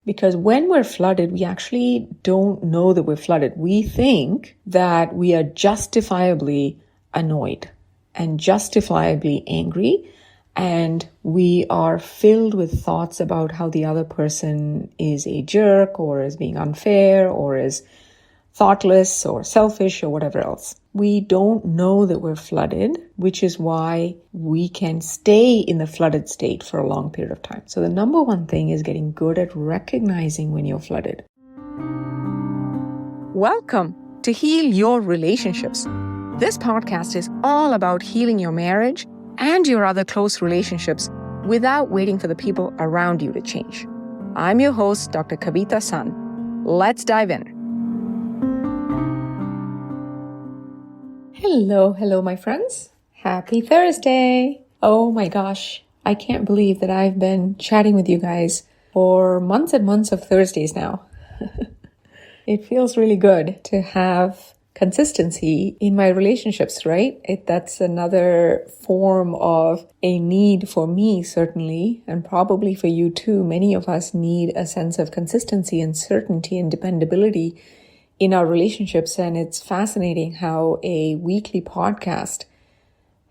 Because when we're flooded, we actually don't know that we're flooded. We think that we are justifiably annoyed and justifiably angry, and we are filled with thoughts about how the other person is a jerk or is being unfair or is thoughtless or selfish or whatever else. We don't know that we're flooded, which is why we can stay in the flooded state for a long period of time. So the number one thing is getting good at recognizing when you're flooded. Welcome to Heal Your Relationships. This podcast is all about healing your marriage and your other close relationships without waiting for the people around you to change. I'm your host, Dr. Kavita Sun. Let's dive in. Hello, my friends. Happy Thursday. Oh my gosh, I can't believe that I've been chatting with you guys for months and months of Thursdays now. It feels really good to have consistency in my relationships, right? That's another form of a need for me, certainly, and probably for you too. Many of us need a sense of consistency and certainty and dependability in our relationships. And it's fascinating how a weekly podcast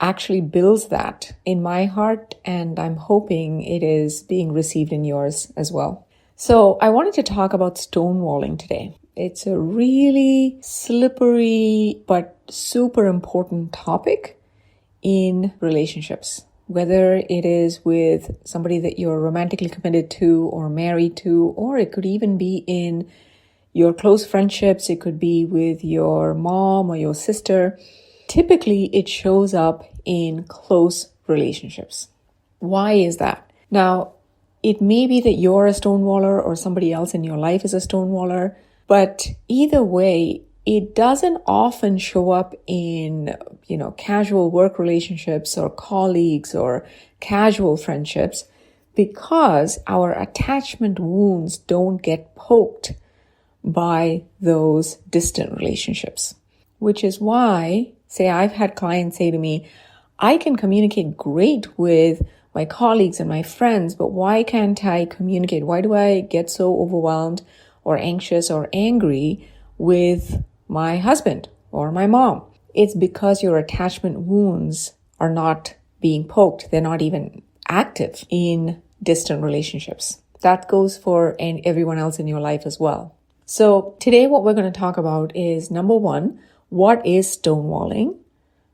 actually builds that in my heart. And I'm hoping it is being received in yours as well. So I wanted to talk about stonewalling today. It's a really slippery but super important topic in relationships, whether it is with somebody that you're romantically committed to or married to, or it could even be in your close friendships. It could be with your mom or your sister. Typically, it shows up in close relationships. Why is that? Now, it may be that you're a stonewaller or somebody else in your life is a stonewaller, but either way, it doesn't often show up in, casual work relationships or colleagues or casual friendships because our attachment wounds don't get poked by those distant relationships, which is why, I've had clients say to me, I can communicate great with my colleagues and my friends, but why can't I communicate? Why do I get so overwhelmed or anxious or angry with my husband or my mom? It's because your attachment wounds are not being poked. They're not even active in distant relationships. That goes for everyone else in your life as well. So today what we're going to talk about is, number one, what is stonewalling,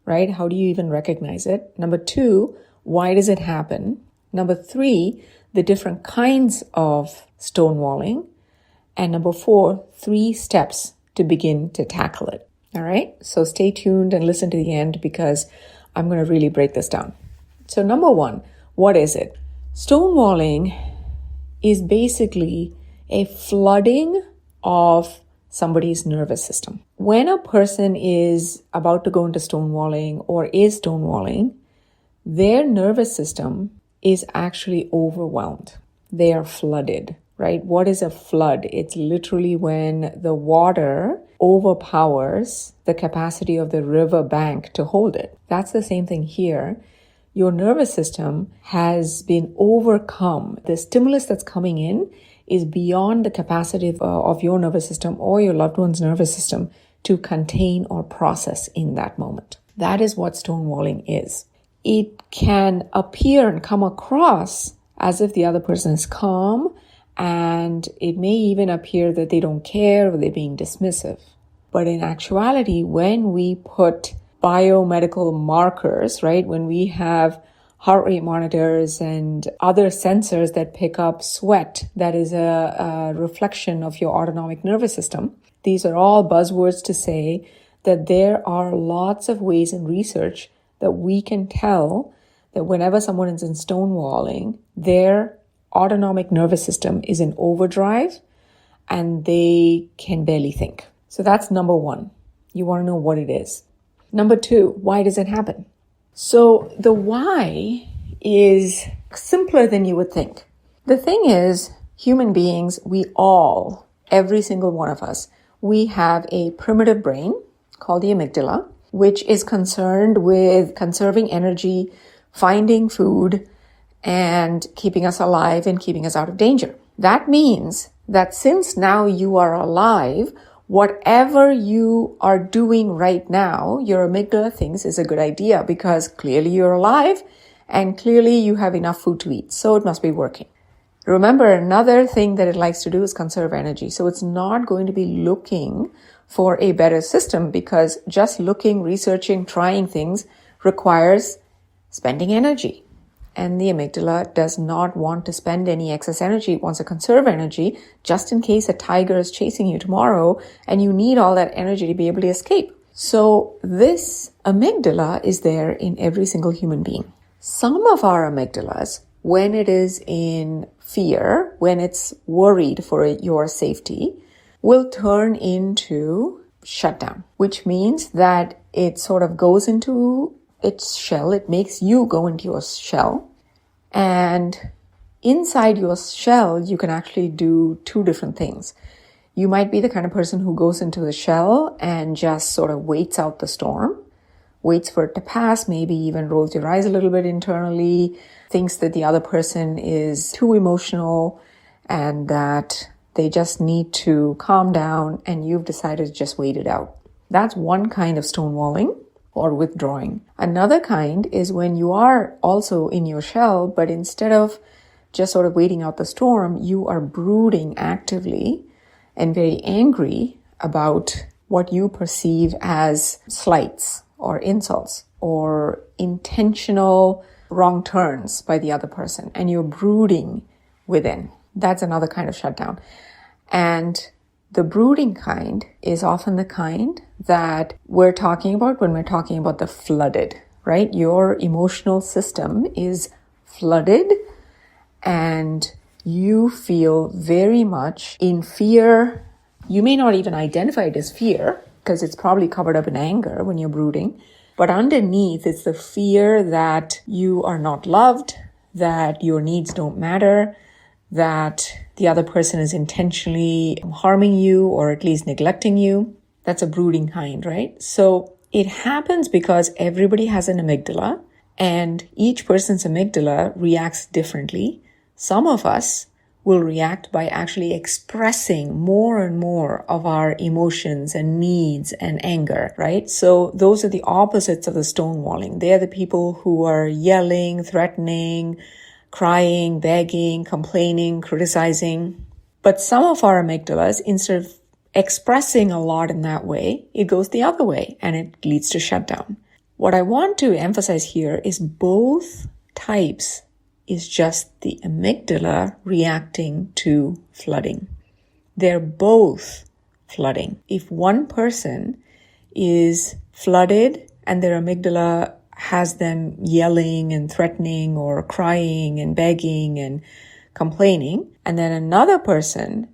right? How do you even recognize it? Number two, why does it happen? Number three, the different kinds of stonewalling. And number four, 3 steps to begin to tackle it. All right. So stay tuned and listen to the end because I'm going to really break this down. So number one, what is it? Stonewalling is basically a flooding of somebody's nervous system. When a person is about to go into stonewalling or is stonewalling, their nervous system is actually overwhelmed. They are flooded, right? What is a flood? It's literally when the water overpowers the capacity of the river bank to hold it. That's the same thing here. Your nervous system has been overcome. The stimulus that's coming in is beyond the capacity of your nervous system or your loved one's nervous system to contain or process in that moment. That is what stonewalling is. It can appear and come across as if the other person is calm, and it may even appear that they don't care or they're being dismissive. But in actuality, when we put biomedical markers, right, when we have heart rate monitors and other sensors that pick up sweat, that is a reflection of your autonomic nervous system. These are all buzzwords to say that there are lots of ways in research that we can tell that whenever someone is in stonewalling, their autonomic nervous system is in overdrive and they can barely think. So that's number one. You want to know what it is. Number two, why does it happen? So the why is simpler than you would think. The thing is, human beings, every single one of us, we have a primitive brain called the amygdala, which is concerned with conserving energy, finding food, and keeping us alive and keeping us out of danger. That means that since now you are alive, whatever you are doing right now, your amygdala thinks is a good idea because clearly you're alive and clearly you have enough food to eat. So it must be working. Remember, another thing that it likes to do is conserve energy. So it's not going to be looking for a better system because just looking, researching, trying things requires spending energy. And the amygdala does not want to spend any excess energy. It wants to conserve energy just in case a tiger is chasing you tomorrow and you need all that energy to be able to escape. So this amygdala is there in every single human being. Some of our amygdalas, when it is in fear, when it's worried for your safety, will turn into shutdown, which means that it sort of goes into its shell. It makes you go into your shell. And inside your shell, you can actually do two different things. You might be the kind of person who goes into the shell and just sort of waits out the storm, waits for it to pass, maybe even rolls your eyes a little bit internally, thinks that the other person is too emotional and that they just need to calm down and you've decided to just wait it out. That's one kind of stonewalling or withdrawing. Another kind is when you are also in your shell, but instead of just sort of waiting out the storm, you are brooding actively and very angry about what you perceive as slights or insults or intentional wrong turns by the other person, and you're brooding within. That's another kind of shutdown. And the brooding kind is often the kind that we're talking about when we're talking about the flooded, right? Your emotional system is flooded and you feel very much in fear. You may not even identify it as fear because it's probably covered up in anger when you're brooding. But underneath, it's the fear that you are not loved, that your needs don't matter, that the other person is intentionally harming you or at least neglecting you. That's a brooding kind, right? So it happens because everybody has an amygdala and each person's amygdala reacts differently. Some of us will react by actually expressing more and more of our emotions and needs and anger, right? So those are the opposites of the stonewalling. They're the people who are yelling, threatening, crying, begging, complaining, criticizing. But some of our amygdalas, instead of expressing a lot in that way, it goes the other way and it leads to shutdown. What I want to emphasize here is both types is just the amygdala reacting to flooding. They're both flooding. If one person is flooded and their amygdala has them yelling and threatening or crying and begging and complaining, and then another person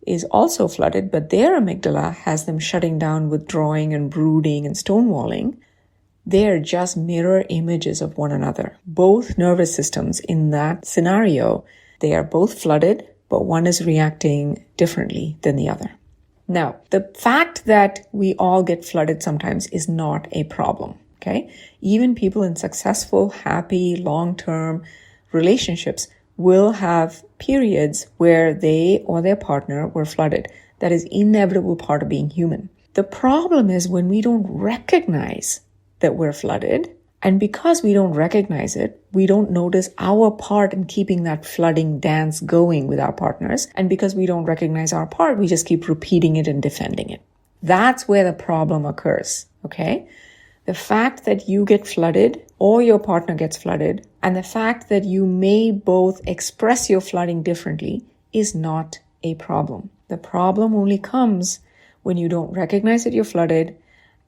is also flooded, but their amygdala has them shutting down, withdrawing and brooding and stonewalling, they are just mirror images of one another. Both nervous systems in that scenario, they are both flooded, but one is reacting differently than the other. Now, the fact that we all get flooded sometimes is not a problem, okay? Even people in successful, happy, long-term relationships will have periods where they or their partner were flooded. That is inevitable part of being human. The problem is when we don't recognize that we're flooded, and because we don't recognize it, we don't notice our part in keeping that flooding dance going with our partners. And because we don't recognize our part, we just keep repeating it and defending it. That's where the problem occurs, okay? The fact that you get flooded or your partner gets flooded, and the fact that you may both express your flooding differently is not a problem. The problem only comes when you don't recognize that you're flooded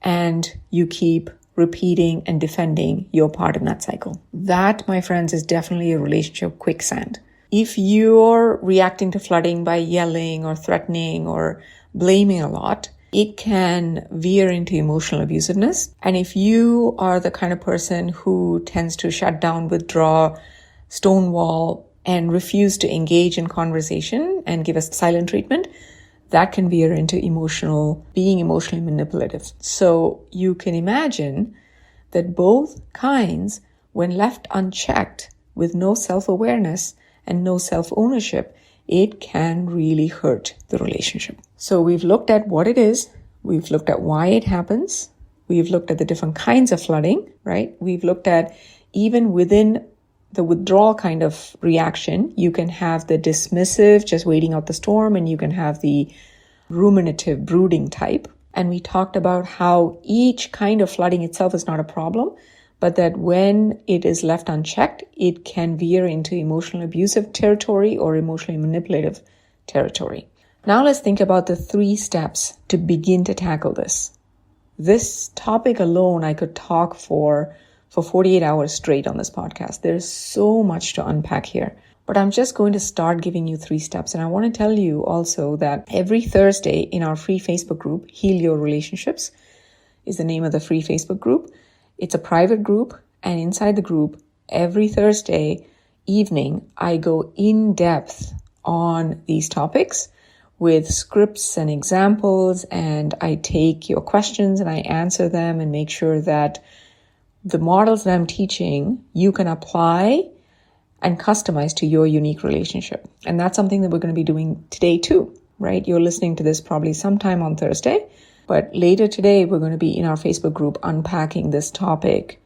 and you keep repeating and defending your part in that cycle. That, my friends, is definitely a relationship quicksand. If you're reacting to flooding by yelling or threatening or blaming a lot, it can veer into emotional abusiveness. And if you are the kind of person who tends to shut down, withdraw, stonewall, and refuse to engage in conversation and give us silent treatment, that can veer into being emotionally manipulative. So you can imagine that both kinds, when left unchecked with no self-awareness and no self-ownership, it can really hurt the relationship. So we've looked at what it is. We've looked at why it happens. We've looked at the different kinds of flooding, right? We've looked at even within the withdrawal kind of reaction, you can have the dismissive, just waiting out the storm, and you can have the ruminative, brooding type. And we talked about how each kind of flooding itself is not a problem, but that when it is left unchecked, it can veer into emotionally abusive territory or emotionally manipulative territory. Now let's think about the 3 steps to begin to tackle this. This topic alone, I could talk for 48 hours straight on this podcast. There's so much to unpack here. But I'm just going to start giving you 3 steps. And I want to tell you also that every Thursday in our free Facebook group, Heal Your Relationships is the name of the free Facebook group. It's a private group. And inside the group, every Thursday evening, I go in depth on these topics with scripts and examples. And I take your questions and I answer them and make sure that the models that I'm teaching, you can apply and customize to your unique relationship. And that's something that we're going to be doing today too, right? You're listening to this probably sometime on Thursday, but later today, we're going to be in our Facebook group unpacking this topic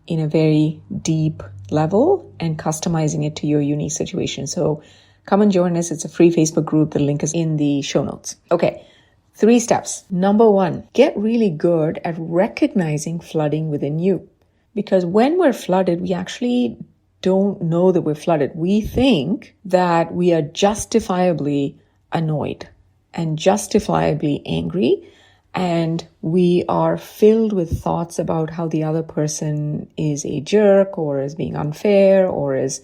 in a very deep level and customizing it to your unique situation. So come and join us. It's a free Facebook group. The link is in the show notes. Okay. 3 steps. Number 1, get really good at recognizing flooding within you. Because when we're flooded, we actually don't know that we're flooded. We think that we are justifiably annoyed and justifiably angry, and we are filled with thoughts about how the other person is a jerk or is being unfair or is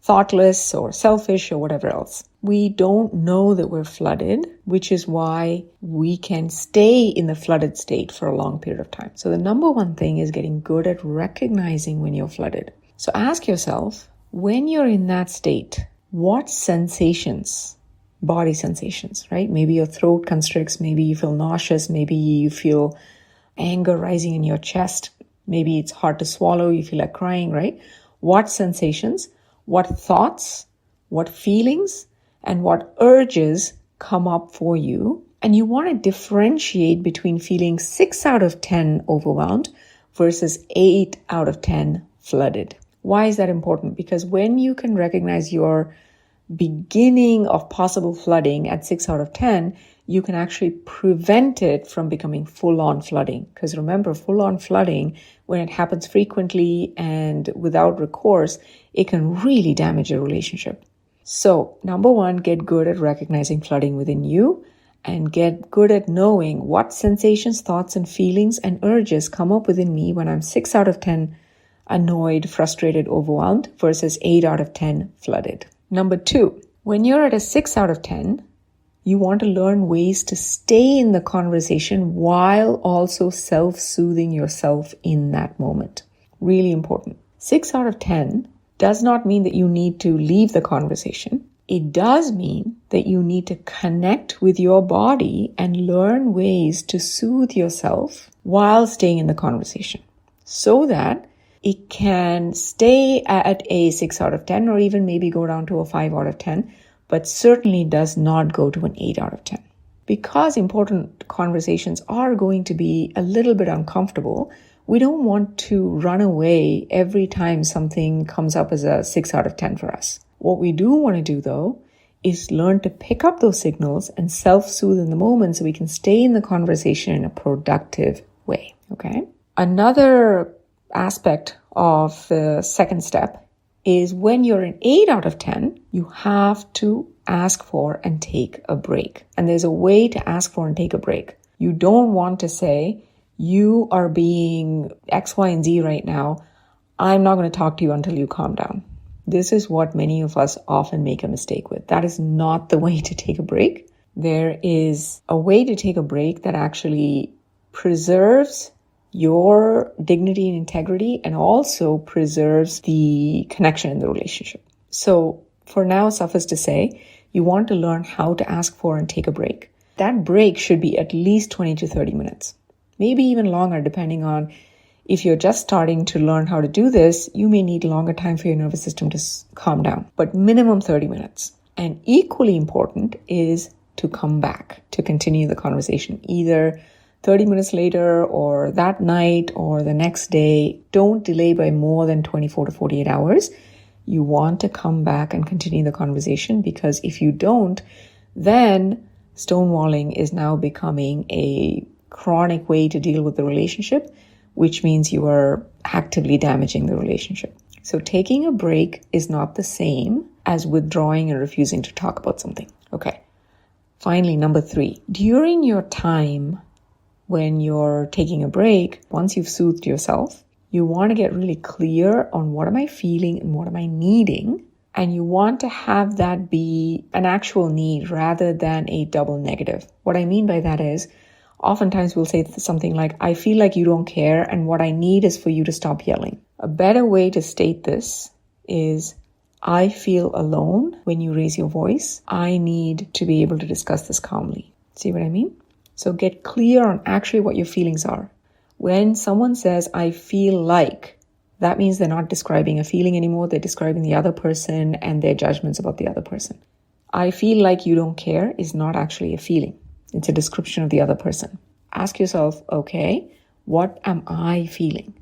thoughtless or selfish or whatever else. We don't know that we're flooded, which is why we can stay in the flooded state for a long period of time. So the number 1 thing is getting good at recognizing when you're flooded. So ask yourself, when you're in that state, what sensations, body sensations, right? Maybe your throat constricts, maybe you feel nauseous, maybe you feel anger rising in your chest, maybe it's hard to swallow, you feel like crying, right? What sensations, what thoughts, what feelings, and what urges come up for you. And you want to differentiate between feeling 6 out of 10 overwhelmed versus 8 out of 10 flooded. Why is that important? Because when you can recognize your beginning of possible flooding at 6 out of 10, you can actually prevent it from becoming full-on flooding. Because remember, full-on flooding, when it happens frequently and without recourse, it can really damage a relationship. So, number 1, get good at recognizing flooding within you and get good at knowing what sensations, thoughts, and feelings and urges come up within me when I'm 6 out of 10 annoyed, frustrated, overwhelmed versus 8 out of 10 flooded. Number 2, when you're at a 6 out of 10, you want to learn ways to stay in the conversation while also self-soothing yourself in that moment. Really important. 6 out of 10 does not mean that you need to leave the conversation. It does mean that you need to connect with your body and learn ways to soothe yourself while staying in the conversation so that it can stay at a 6 out of 10 or even maybe go down to a 5 out of 10, but certainly does not go to an 8 out of 10. Because important conversations are going to be a little bit uncomfortable, we don't want to run away every time something comes up as a 6 out of 10 for us. What we do want to do, though, is learn to pick up those signals and self-soothe in the moment so we can stay in the conversation in a productive way, okay? Another aspect of the second step is when you're an 8 out of 10, you have to ask for and take a break. And there's a way to ask for and take a break. You don't want to say, you are being X, Y, and Z right now. I'm not going to talk to you until you calm down. This is what many of us often make a mistake with. That is not the way to take a break. There is a way to take a break that actually preserves your dignity and integrity and also preserves the connection in the relationship. So for now, suffice to say, you want to learn how to ask for and take a break. That break should be at least 20 to 30 minutes, maybe even longer, depending on if you're just starting to learn how to do this, you may need longer time for your nervous system to calm down, but minimum 30 minutes. And equally important is to come back to continue the conversation, either 30 minutes later or that night or the next day. Don't delay by more than 24 to 48 hours. You want to come back and continue the conversation, because if you don't, then stonewalling is now becoming a chronic way to deal with the relationship, which means you are actively damaging the relationship. So taking a break is not the same as withdrawing and refusing to talk about something. Okay. Finally, number 3, during your time when you're taking a break, once you've soothed yourself, you want to get really clear on what am I feeling and what am I needing. And you want to have that be an actual need rather than a double negative. What I mean by that is, oftentimes we'll say something like, I feel like you don't care and what I need is for you to stop yelling. A better way to state this is, I feel alone when you raise your voice. I need to be able to discuss this calmly. See what I mean? So get clear on actually what your feelings are. When someone says, I feel like, that means they're not describing a feeling anymore. They're describing the other person and their judgments about the other person. I feel like you don't care is not actually a feeling. It's a description of the other person. Ask yourself, okay, what am I feeling?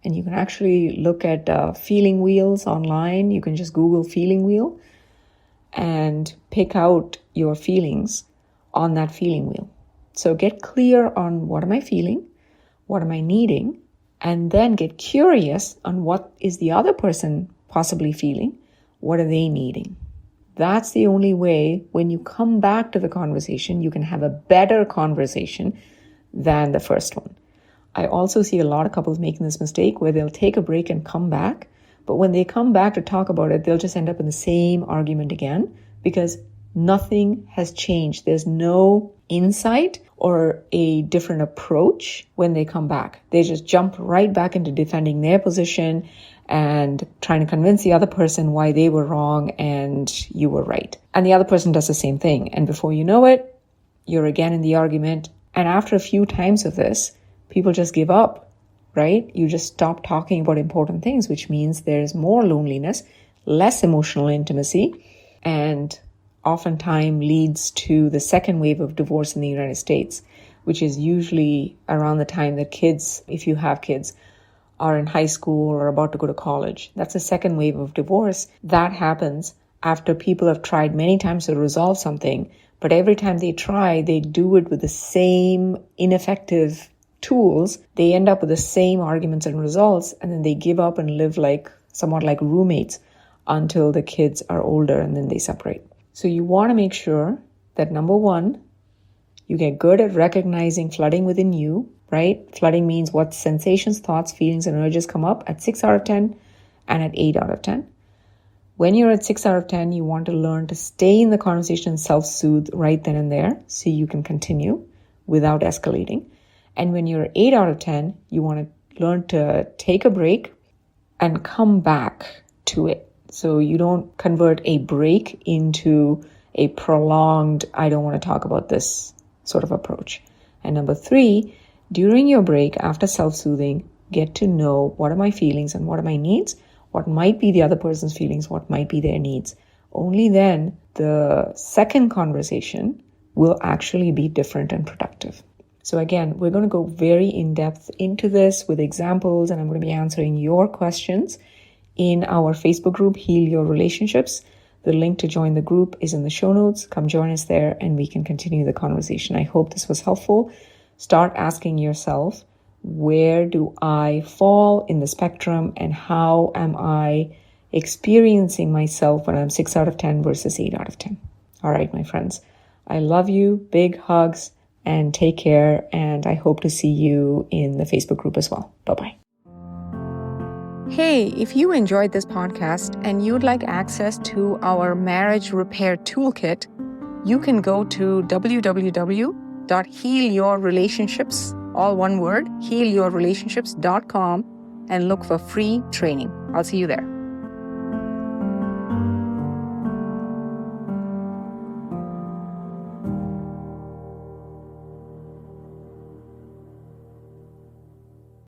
And you can actually look at feeling wheels online. You can just Google feeling wheel and pick out your feelings on that feeling wheel. So get clear on what am I feeling? What am I needing? And then get curious on what is the other person possibly feeling? What are they needing? That's the only way when you come back to the conversation, you can have a better conversation than the first one. I also see a lot of couples making this mistake where they'll take a break and come back. But when they come back to talk about it, they'll just end up in the same argument again because nothing has changed. There's no insight or a different approach when they come back. They just jump right back into defending their position and trying to convince the other person why they were wrong and you were right. And the other person does the same thing. And before you know it, you're again in the argument. And after a few times of this, people just give up, right? You just stop talking about important things, which means there's more loneliness, less emotional intimacy, and oftentimes leads to the second wave of divorce in the United States, which is usually around the time that kids, if you have kids, are in high school or about to go to college. That's the second wave of divorce. That happens after people have tried many times to resolve something, but every time they try, they do it with the same ineffective tools. They end up with the same arguments and results, and then they give up and live somewhat like roommates until the kids are older and then they separate. So you want to make sure that number 1, you get good at recognizing flooding within you, right? Flooding means what sensations, thoughts, feelings, and urges come up at 6 out of 10 and at 8 out of 10. When you're at 6 out of 10, you want to learn to stay in the conversation and self-soothe right then and there so you can continue without escalating. And when you're 8 out of 10, you want to learn to take a break and come back to it. So you don't convert a break into a prolonged, I don't want to talk about this sort of approach. And number 3, during your break, after self-soothing, get to know what are my feelings and what are my needs, what might be the other person's feelings, what might be their needs. Only then the second conversation will actually be different and productive. So again, we're going to go very in-depth into this with examples, and I'm going to be answering your questions in our Facebook group, Heal Your Relationships. The link to join the group is in the show notes. Come join us there and we can continue the conversation. I hope this was helpful. Start asking yourself, where do I fall in the spectrum and how am I experiencing myself when I'm 6 out of 10 versus 8 out of 10? All right, my friends. I love you. Big hugs and take care. And I hope to see you in the Facebook group as well. Bye-bye. Hey, if you enjoyed this podcast and you'd like access to our marriage repair toolkit, you can go to www.healyourrelationships, all one word, healyourrelationships.com, and look for free training. I'll see you there.